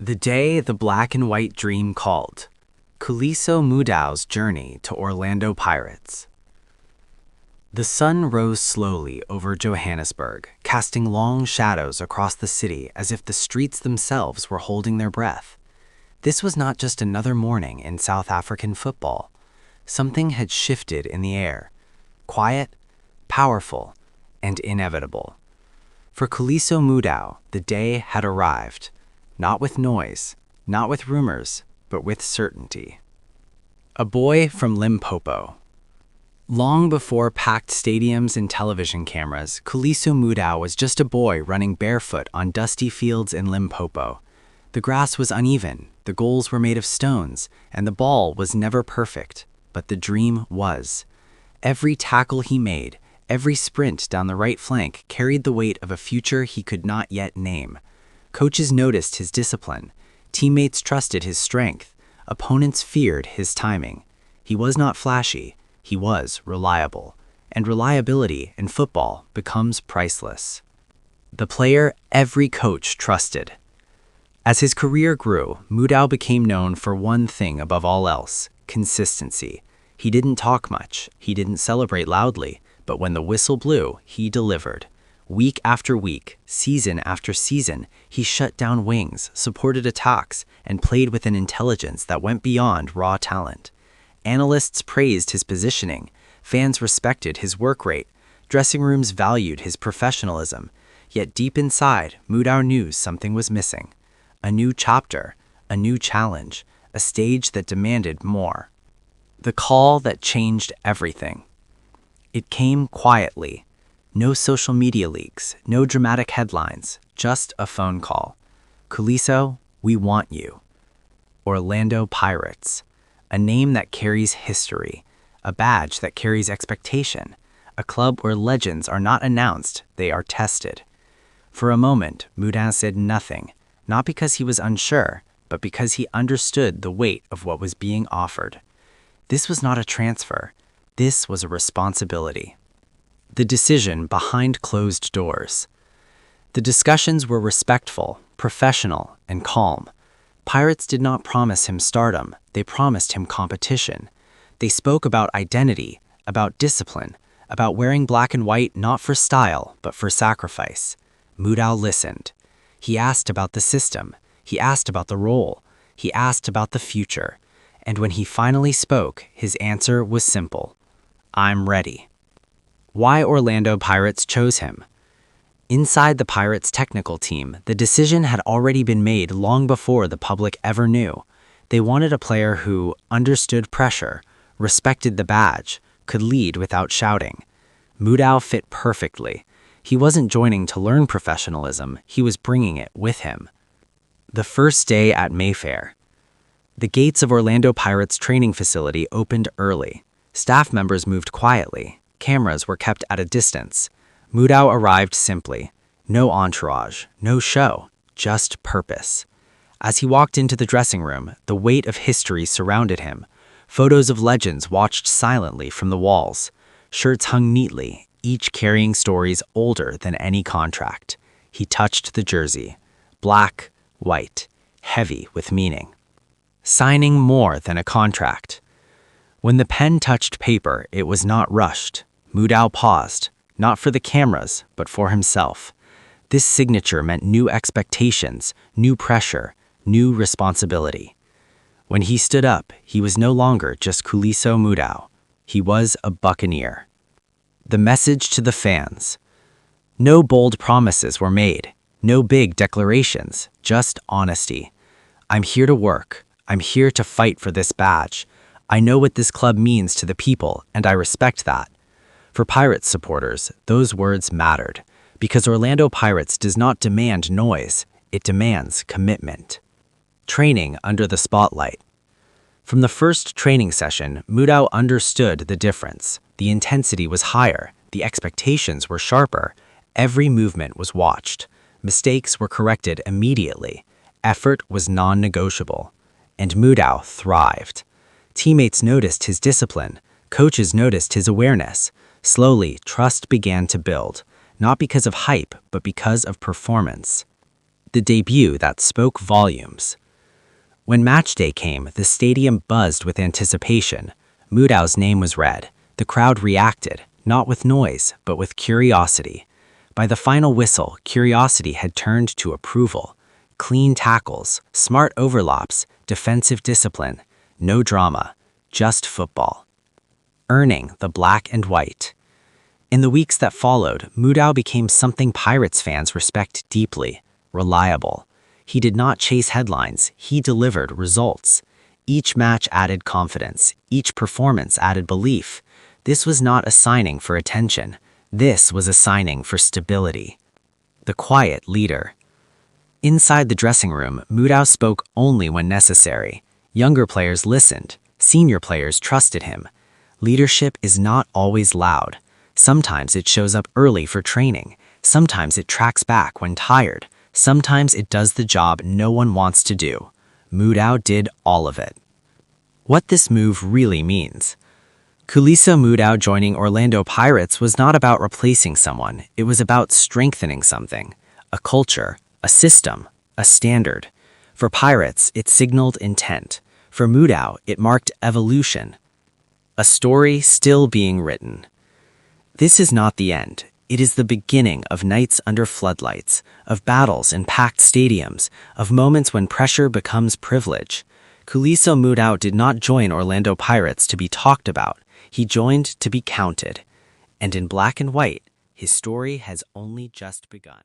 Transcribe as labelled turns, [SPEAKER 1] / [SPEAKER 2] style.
[SPEAKER 1] The day the black and white dream called. Khuliso Mudau's journey to Orlando Pirates. The sun rose slowly over Johannesburg, casting long shadows across the city as if the streets themselves were holding their breath. This was not just another morning in South African football. Something had shifted in the air, quiet, powerful, and inevitable. For Khuliso Mudau, the day had arrived. Not with noise, not with rumors, but with certainty. A boy from Limpopo. Long before packed stadiums and television cameras, Khuliso Mudau was just a boy running barefoot on dusty fields in Limpopo. The grass was uneven, the goals were made of stones, and the ball was never perfect, but the dream was. Every tackle he made, every sprint down the right flank carried the weight of a future he could not yet name. Coaches noticed his discipline. Teammates trusted his strength. Opponents feared his timing. He was not flashy. He was reliable. And reliability in football becomes priceless. The player every coach trusted. As his career grew, Mudau became known for one thing above all else: consistency. He didn't talk much. He didn't celebrate loudly. But when the whistle blew, he delivered. Week after week, season after season, he shut down wings, supported attacks, and played with an intelligence that went beyond raw talent. Analysts praised his positioning, fans respected his work rate, dressing rooms valued his professionalism. Yet deep inside, Mudau knew something was missing. A new chapter, a new challenge, a stage that demanded more. The call that changed everything. It came quietly. No social media leaks, no dramatic headlines, just a phone call. Khuliso, we want you. Orlando Pirates, a name that carries history, a badge that carries expectation, a club where legends are not announced, they are tested. For a moment, Mudau said nothing, not because he was unsure, but because he understood the weight of what was being offered. This was not a transfer. This was a responsibility. The decision behind closed doors. The discussions were respectful, professional, and calm. Pirates did not promise him stardom, they promised him competition. They spoke about identity, about discipline, about wearing black and white not for style, but for sacrifice. Mudau listened. He asked about the system, he asked about the role, he asked about the future. And when he finally spoke, his answer was simple: I'm ready. Why Orlando Pirates chose him? Inside the Pirates technical team, the decision had already been made long before the public ever knew. They wanted a player who understood pressure, respected the badge, could lead without shouting. Mudau fit perfectly. He wasn't joining to learn professionalism, he was bringing it with him. The first day at Mayfair. The gates of Orlando Pirates training facility opened early. Staff members moved quietly. Cameras were kept at a distance. Mudau arrived simply. No entourage, no show, just purpose. As he walked into the dressing room, the weight of history surrounded him. Photos of legends watched silently from the walls. Shirts hung neatly, each carrying stories older than any contract. He touched the jersey. Black, white, heavy with meaning. Signing more than a contract. When the pen touched paper, it was not rushed. Mudau paused, not for the cameras, but for himself. This signature meant new expectations, new pressure, new responsibility. When he stood up, he was no longer just Khuliso Mudau. He was a Buccaneer. The message to the fans. No bold promises were made, no big declarations, just honesty. I'm here to work. I'm here to fight for this badge. I know what this club means to the people, and I respect that. For Pirates supporters, those words mattered, because Orlando Pirates does not demand noise, it demands commitment. Training under the spotlight. From the first training session, Mudau understood the difference. The intensity was higher, the expectations were sharper, every movement was watched. Mistakes were corrected immediately. Effort was non-negotiable. And Mudau thrived. Teammates noticed his discipline. Coaches noticed his awareness. Slowly, trust began to build, not because of hype, but because of performance. the debut that spoke volumes. When match day came, the stadium buzzed with anticipation. Mudau's name was read. The crowd reacted, not with noise, but with curiosity. By the final whistle, curiosity had turned to approval. Clean tackles, smart overlaps, defensive discipline. No drama, just football. Earning the black and white. In the weeks that followed, Mudau became something Pirates fans respect deeply: reliable. He did not chase headlines, he delivered results. Each match added confidence, each performance added belief. This was not a signing for attention. This was a signing for stability. The quiet leader. Inside the dressing room, Mudau spoke only when necessary. Younger players listened. Senior players trusted him. Leadership is not always loud. Sometimes it shows up early for training. Sometimes it tracks back when tired. Sometimes it does the job no one wants to do. Mudau did all of it. What this move really means. Khuliso Mudau joining Orlando Pirates was not about replacing someone. It was about strengthening something. A culture, a system, a standard. For Pirates, it signaled intent. For Mudau, it marked evolution. A story still being written. This is not the end. It is the beginning of nights under floodlights, of battles in packed stadiums, of moments when pressure becomes privilege. Khuliso Mudau did not join Orlando Pirates to be talked about. He joined to be counted. And in black and white, his story has only just begun.